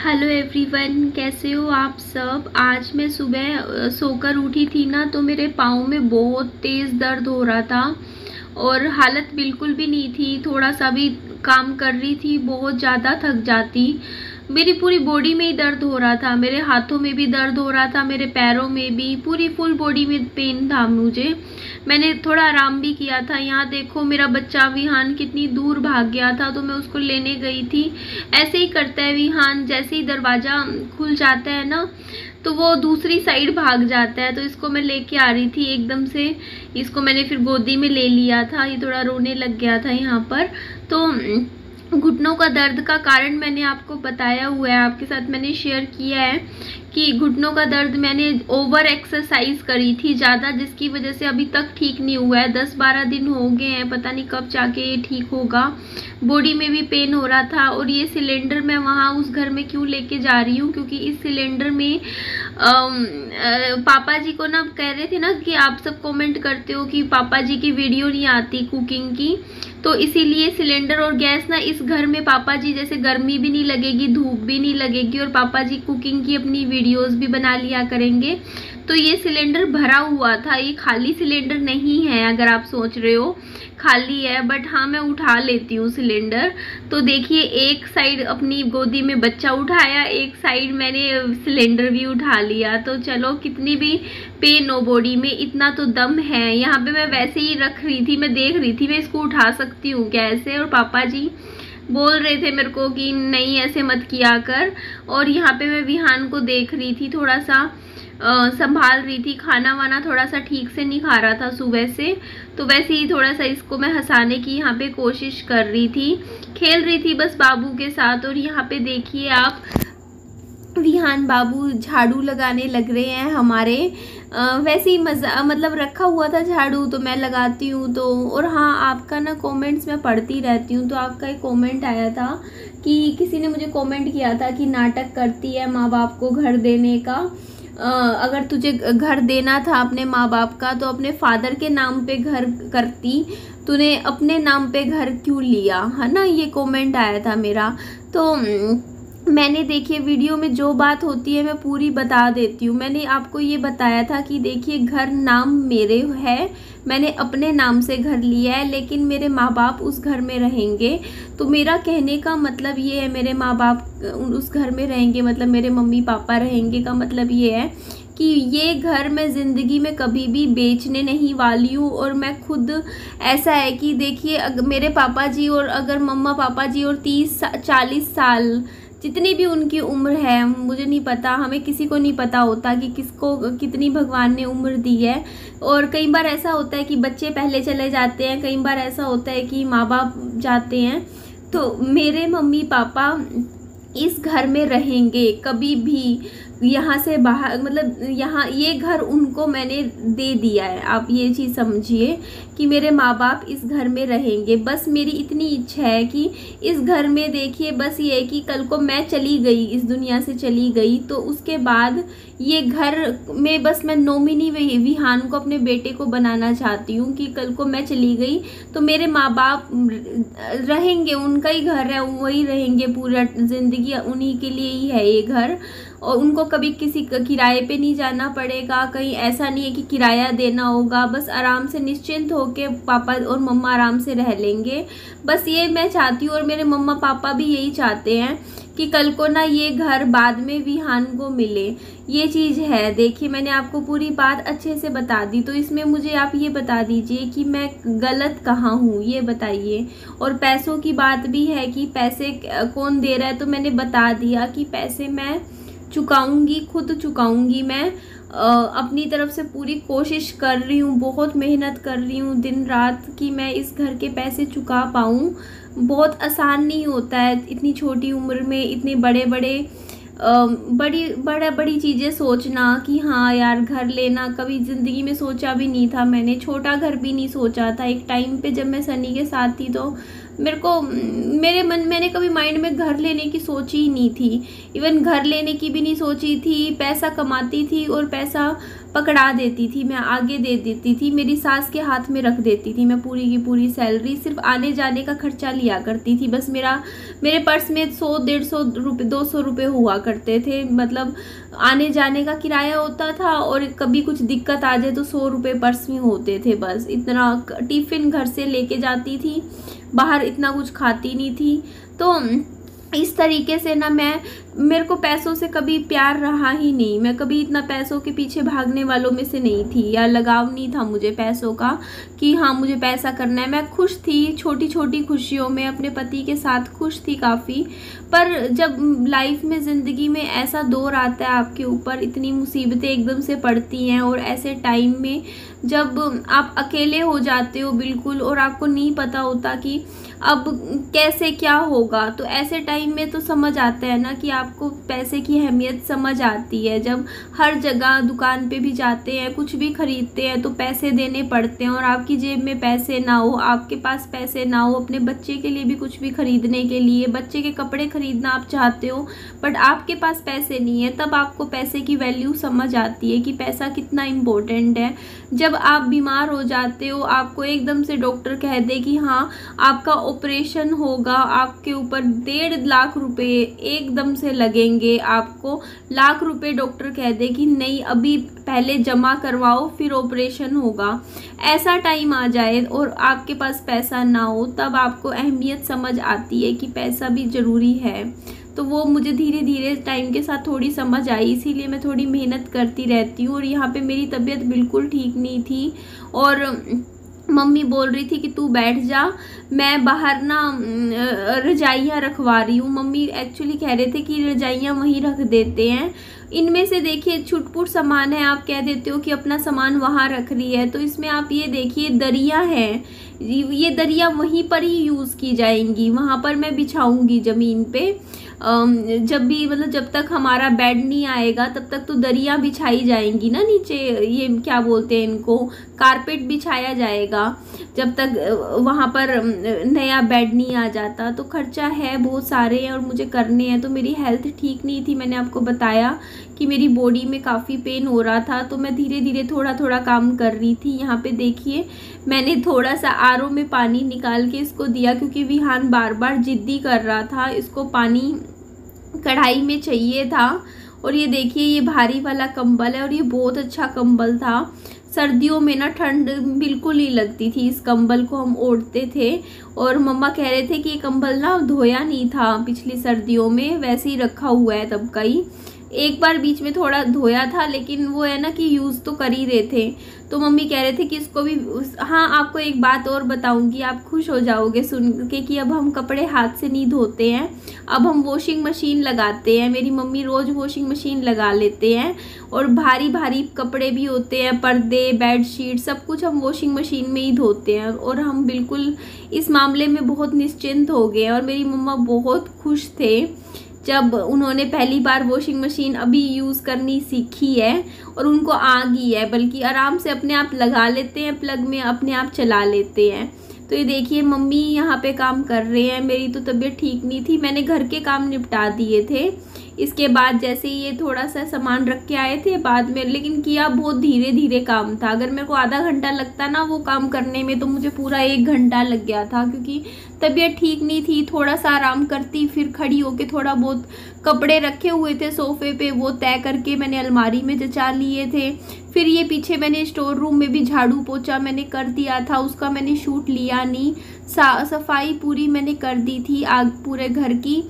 Hello everyone, कैसे हो आप सब। आज मैं सुबह सोकर उठी थी ना, तो मेरे पाँव में बहुत तेज़ दर्द हो रहा था और हालत बिल्कुल भी नहीं थी। थोड़ा सा भी काम कर रही थी बहुत ज़्यादा थक जाती। मेरी पूरी बॉडी में ही दर्द हो रहा था, मेरे हाथों में भी दर्द हो रहा था, मेरे पैरों में भी, पूरी फुल बॉडी में पेन था मुझे। मैंने थोड़ा आराम भी किया था। यहाँ देखो मेरा बच्चा विहान कितनी दूर भाग गया था, तो मैं उसको लेने गई थी। ऐसे ही करता है विहान, जैसे ही दरवाज़ा खुल जाता है ना तो वो दूसरी साइड भाग जाता है। तो इसको मैं लेके आ रही थी एकदम से, इसको मैंने फिर गोदी में ले लिया था। ये थोड़ा रोने लग गया था यहाँ पर। तो घुटनों का दर्द का कारण मैंने आपको बताया हुआ है, आपके साथ मैंने शेयर किया है कि घुटनों का दर्द मैंने ओवर एक्सरसाइज करी थी ज़्यादा, जिसकी वजह से अभी तक ठीक नहीं हुआ है। 10-12 दिन हो गए हैं, पता नहीं कब जाके ये ठीक होगा। बॉडी में भी पेन हो रहा था। और ये सिलेंडर मैं वहाँ उस घर में क्यों लेके जा रही हूँ, क्योंकि इस सिलेंडर में पापा जी को ना कह रहे थे ना कि आप सब कमेंट करते हो कि पापा जी की वीडियो नहीं आती कुकिंग की, तो इसीलिए सिलेंडर और गैस ना इस घर में पापा जी जैसे गर्मी भी नहीं लगेगी, धूप भी नहीं लगेगी, और पापा जी कुकिंग की अपनी वीडियोस भी बना लिया करेंगे। तो ये सिलेंडर भरा हुआ था, ये खाली सिलेंडर नहीं है। अगर आप सोच रहे हो खाली है, बट हाँ मैं उठा लेती हूँ सिलेंडर। तो देखिए एक साइड अपनी गोदी में बच्चा उठाया, एक साइड मैंने सिलेंडर भी उठा लिया। तो चलो, कितनी भी पेन हो बॉडी में, इतना तो दम है। यहाँ पे मैं वैसे ही रख रही थी, मैं देख रही थी मैं इसको उठा सकती हूँ कैसे, और पापा जी बोल रहे थे मेरे को कि नहीं ऐसे मत किया कर। और यहाँ पे मैं विहान को देख रही थी, थोड़ा सा संभाल रही थी। खाना वाना थोड़ा सा ठीक से नहीं खा रहा था सुबह से, तो वैसे ही थोड़ा सा इसको मैं हंसाने की यहाँ पे कोशिश कर रही थी, खेल रही थी बस बाबू के साथ। और यहाँ पे देखिए आप, विहान बाबू झाड़ू लगाने लग रहे हैं हमारे। वैसे ही मज़ा, मतलब रखा हुआ था झाड़ू तो मैं लगाती हूँ। तो और हाँ, आपका ना कमेंट्स मैं पढ़ती रहती हूँ, तो आपका एक कमेंट आया था कि किसी ने मुझे कमेंट किया था कि नाटक करती है माँ बाप को घर देने का। अगर तुझे घर देना था अपने माँ बाप का तो अपने फादर के नाम पे घर करती, तूने अपने नाम पे घर क्यों लिया, है ना। ये कमेंट आया था मेरा। तो मैंने देखिए वीडियो में जो बात होती है मैं पूरी बता देती हूँ। मैंने आपको ये बताया था कि देखिए घर नाम मेरे है, मैंने अपने नाम से घर लिया है, लेकिन मेरे माँ बाप उस घर में रहेंगे। तो मेरा कहने का मतलब ये है, मेरे माँ बाप उस घर में रहेंगे, मतलब मेरे मम्मी पापा रहेंगे का मतलब ये है कि ये घर मैं ज़िंदगी में कभी भी बेचने नहीं वाली हूँ। और मैं खुद, ऐसा है कि देखिए मेरे पापा जी और अगर मम्मा पापा जी और 30-40 साल जितनी भी उनकी उम्र है, मुझे नहीं पता, हमें किसी को नहीं पता होता कि किसको कितनी भगवान ने उम्र दी है। और कई बार ऐसा होता है कि बच्चे पहले चले जाते हैं, कई बार ऐसा होता है कि माँ बाप जाते हैं। तो मेरे मम्मी पापा इस घर में रहेंगे, कभी भी यहाँ से बाहर, मतलब यहाँ ये घर उनको मैंने दे दिया है। आप ये चीज़ समझिए कि मेरे माँ बाप इस घर में रहेंगे। बस मेरी इतनी इच्छा है कि इस घर में, देखिए बस ये है कि कल को मैं चली गई, इस दुनिया से चली गई, तो उसके बाद ये घर में बस मैं नॉमिनी विहान को, अपने बेटे को बनाना चाहती हूँ कि कल को मैं चली गई तो मेरे माँ बाप रहेंगे, उनका ही घर है, वही रहेंगे, पूरा ज़िंदगी उन्हीं के लिए ही है ये घर। और उनको कभी किसी किराए पे नहीं जाना पड़ेगा, कहीं ऐसा नहीं है कि किराया देना होगा। बस आराम से निश्चिंत होके पापा और मम्मा आराम से रह लेंगे। बस ये मैं चाहती हूँ, और मेरे मम्मा पापा भी यही चाहते हैं कि कल को ना ये घर बाद में विहान को मिले। ये चीज़ है। देखिए मैंने आपको पूरी बात अच्छे से बता दी, तो इसमें मुझे आप ये बता दीजिए कि मैं गलत कहाँ हूँ, ये बताइए। और पैसों की बात भी है कि पैसे कौन दे रहा है, तो मैंने बता दिया कि पैसे मैं चुकाऊंगी, खुद चुकाऊंगी। मैं अपनी तरफ से पूरी कोशिश कर रही हूँ, बहुत मेहनत कर रही हूँ दिन रात कि मैं इस घर के पैसे चुका पाऊँ। बहुत आसान नहीं होता है इतनी छोटी उम्र में इतनी बड़ी चीज़ें सोचना कि हाँ यार घर लेना। कभी ज़िंदगी में सोचा भी नहीं था मैंने, छोटा घर भी नहीं सोचा था। एक टाइम पे जब मैं सनी के साथ थी तो मैंने कभी माइंड में घर लेने की सोची ही नहीं थी। इवन घर लेने की भी नहीं सोची थी। पैसा कमाती थी और पैसा पकड़ा देती थी, मैं आगे दे देती थी, मेरी सास के हाथ में रख देती थी। मैं पूरी की पूरी सैलरी सिर्फ आने जाने का खर्चा लिया करती थी। बस मेरे पर्स में 100-150 रुपये 200 रुपये हुआ करते थे। मतलब आने जाने का किराया होता था और कभी कुछ दिक्कत आ जाए तो 100 रुपये पर्स में होते थे। बस इतना। टिफ़िन घर से लेके जाती थी, बाहर इतना कुछ खाती नहीं थी। तो इस तरीके से ना मेरे को पैसों से कभी प्यार रहा ही नहीं। मैं कभी इतना पैसों के पीछे भागने वालों में से नहीं थी, या लगाव नहीं था मुझे पैसों का कि हाँ मुझे पैसा करना है। मैं खुश थी छोटी छोटी खुशियों में, अपने पति के साथ खुश थी काफ़ी। पर जब लाइफ में, ज़िंदगी में ऐसा दौर आता है आपके ऊपर, इतनी मुसीबतें एकदम से पड़ती हैं, और ऐसे टाइम में जब आप अकेले हो जाते हो बिल्कुल, और आपको नहीं पता होता कि अब कैसे क्या होगा, तो ऐसे टाइम में तो समझ आता है ना कि आपको पैसे की अहमियत समझ आती है। जब हर जगह दुकान पे भी जाते हैं, कुछ भी खरीदते हैं तो पैसे देने पड़ते हैं, और आपकी जेब में पैसे ना हो, आपके पास पैसे ना हो अपने बच्चे के लिए भी कुछ भी खरीदने के लिए, बच्चे के कपड़े खरीदना आप चाहते हो बट आपके पास पैसे नहीं है, तब आपको पैसे की वैल्यू समझ आती है कि पैसा कितना इम्पोर्टेंट है। जब आप बीमार हो जाते हो, आपको एकदम से डॉक्टर कह दे कि हाँ आपका ऑपरेशन होगा, आपके ऊपर 1.5 लाख रुपए एकदम से लगेंगे, आपको लाख रुपए डॉक्टर कह दे कि नहीं अभी पहले जमा करवाओ फिर ऑपरेशन होगा, ऐसा टाइम आ जाए और आपके पास पैसा ना हो, तब आपको अहमियत समझ आती है कि पैसा भी ज़रूरी है। तो वो मुझे धीरे धीरे टाइम के साथ थोड़ी समझ आई, इसीलिए मैं थोड़ी मेहनत करती रहती हूँ। और यहाँ पे मेरी तबीयत बिल्कुल ठीक नहीं थी, और मम्मी बोल रही थी कि तू बैठ जा, मैं बाहर ना रजाइयाँ रखवा रही हूँ। मम्मी एक्चुअली कह रहे थे कि रजाइयाँ वहीं रख देते हैं, इनमें से देखिए छुटपुट सामान है, आप कह देते हो कि अपना सामान वहाँ रख रही है, तो इसमें आप ये देखिए दरिया है, ये दरिया वहीं पर ही यूज़ की जाएंगी, वहाँ पर मैं बिछाऊंगी ज़मीन पे। जब भी मतलब जब तक हमारा बेड नहीं आएगा तब तक तो दरिया बिछाई जाएंगी ना नीचे, ये क्या बोलते हैं इनको, कारपेट बिछाया जाएगा जब तक वहाँ पर नया बेड नहीं आ जाता। तो खर्चा है बहुत सारे हैं और मुझे करने हैं। तो मेरी हेल्थ ठीक नहीं थी, मैंने आपको बताया कि मेरी बॉडी में काफ़ी पेन हो रहा था, तो मैं धीरे धीरे थोड़ा थोड़ा काम कर रही थी। यहाँ पे देखिए मैंने थोड़ा सा आरओ में पानी निकाल के इसको दिया, क्योंकि विहान बार बार जिद्दी कर रहा था, इसको पानी कढ़ाई में चाहिए था। और ये देखिए ये भारी वाला कंबल है, और ये बहुत अच्छा कंबल था। सर्दियों में ना ठंड बिल्कुल नहीं लगती थी, इस कंबल को हम ओढ़ते थे। और मम्मा कह रहे थे कि ये कंबल ना धोया नहीं था पिछली सर्दियों में, वैसे ही रखा हुआ है तब का ही। एक बार बीच में थोड़ा धोया था, लेकिन वो है ना कि यूज़ तो कर ही रहे थे। तो मम्मी कह रहे थे कि इसको भी, हाँ आपको एक बात और बताऊंगी, आप खुश हो जाओगे सुन के कि अब हम कपड़े हाथ से नहीं धोते हैं, अब हम वॉशिंग मशीन लगाते हैं। मेरी मम्मी रोज़ वॉशिंग मशीन लगा लेते हैं, और भारी भारी कपड़े भी होते हैं, पर्दे, बेडशीट, सब कुछ हम वॉशिंग मशीन में ही धोते हैं। और हम बिल्कुल इस मामले में बहुत निश्चिंत हो गए। और मेरी मम्मा बहुत खुश थे जब उन्होंने पहली बार वॉशिंग मशीन अभी यूज़ करनी सीखी है, और उनको आ गई है, बल्कि आराम से अपने आप लगा लेते हैं प्लग में, अपने आप चला लेते हैं। तो ये देखिए मम्मी यहाँ पे काम कर रहे हैं। मेरी तो तबीयत ठीक नहीं थी, मैंने घर के काम निपटा दिए थे। इसके बाद जैसे ये थोड़ा सा सामान रख के आए थे बाद में, लेकिन किया बहुत धीरे धीरे काम था। अगर मेरे को आधा घंटा लगता ना वो काम करने में, तो मुझे पूरा 1 घंटा लग गया था, क्योंकि तबीयत ठीक नहीं थी। थोड़ा सा आराम करती, फिर खड़ी होके थोड़ा बहुत कपड़े रखे हुए थे सोफे पे, वो तय करके मैंने अलमारी में जचा लिए थे। फिर ये पीछे मैंने स्टोर रूम में भी झाड़ू पोछा मैंने कर दिया था, उसका मैंने शूट लिया नहीं। सफाई पूरी मैंने कर दी थी आग पूरे घर की,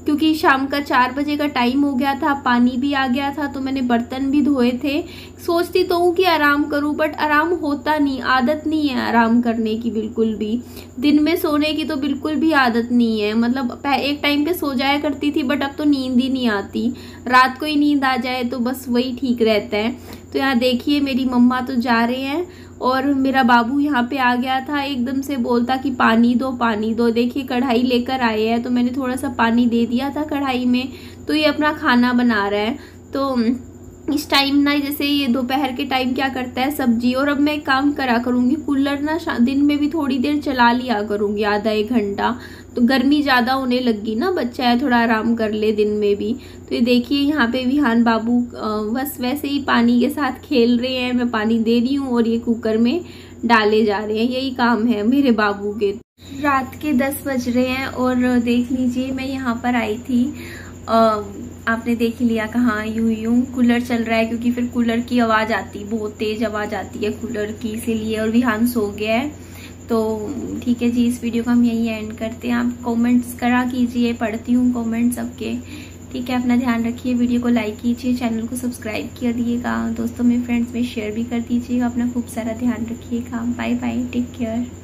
क्योंकि शाम का 4 बजे का टाइम हो गया था, पानी भी आ गया था, तो मैंने बर्तन भी धोए थे। सोचती तो हूँ कि आराम करूँ, बट आराम होता नहीं, आदत नहीं है आराम करने की बिल्कुल भी। दिन में सोने की तो बिल्कुल भी आदत नहीं है। मतलब एक टाइम पे सो जाया करती थी, बट अब तो नींद ही नहीं आती। रात को ही नींद आ जाए तो बस वही ठीक रहता है। तो यहाँ देखिए मेरी मम्मा तो जा रहे हैं, और मेरा बाबू यहाँ पे आ गया था, एकदम से बोलता कि पानी दो पानी दो। देखिए कढ़ाई लेकर आए हैं, तो मैंने थोड़ा सा पानी दे दिया था कढ़ाई में, तो ये अपना खाना बना रहा है। तो इस टाइम ना, जैसे ये दोपहर के टाइम क्या करता है सब्जी, और अब मैं एक काम करा करूँगी, कूलर ना दिन में भी थोड़ी देर चला लिया करूँगी, आधा 1 घंटा, तो गर्मी ज़्यादा होने लगी ना, बच्चा है थोड़ा आराम कर ले दिन में भी। तो ये देखिए यहाँ पे विहान बाबू बस वैसे ही पानी के साथ खेल रहे हैं, मैं पानी दे रही हूँ और ये कुकर में डाले जा रहे हैं, यही काम है मेरे बाबू के। रात के 10 बज रहे हैं और देख लीजिए मैं यहाँ पर आई थी, आपने देख लिया कहाँ, यूं कूलर चल रहा है क्योंकि फिर कूलर की आवाज़ आती, बहुत तेज़ आवाज़ आती है कूलर की, इसीलिए। और विहान सो गया है। तो ठीक है जी, इस वीडियो को हम यही एंड करते हैं। आप कमेंट्स करा कीजिए, पढ़ती हूँ कमेंट्स सबके। ठीक है, अपना ध्यान रखिए, वीडियो को लाइक कीजिए, चैनल को सब्सक्राइब कर दिएगा, दोस्तों में फ्रेंड्स में शेयर भी कर दीजिएगा। अपना खूब सारा ध्यान रखिएगा। Bye bye, take care.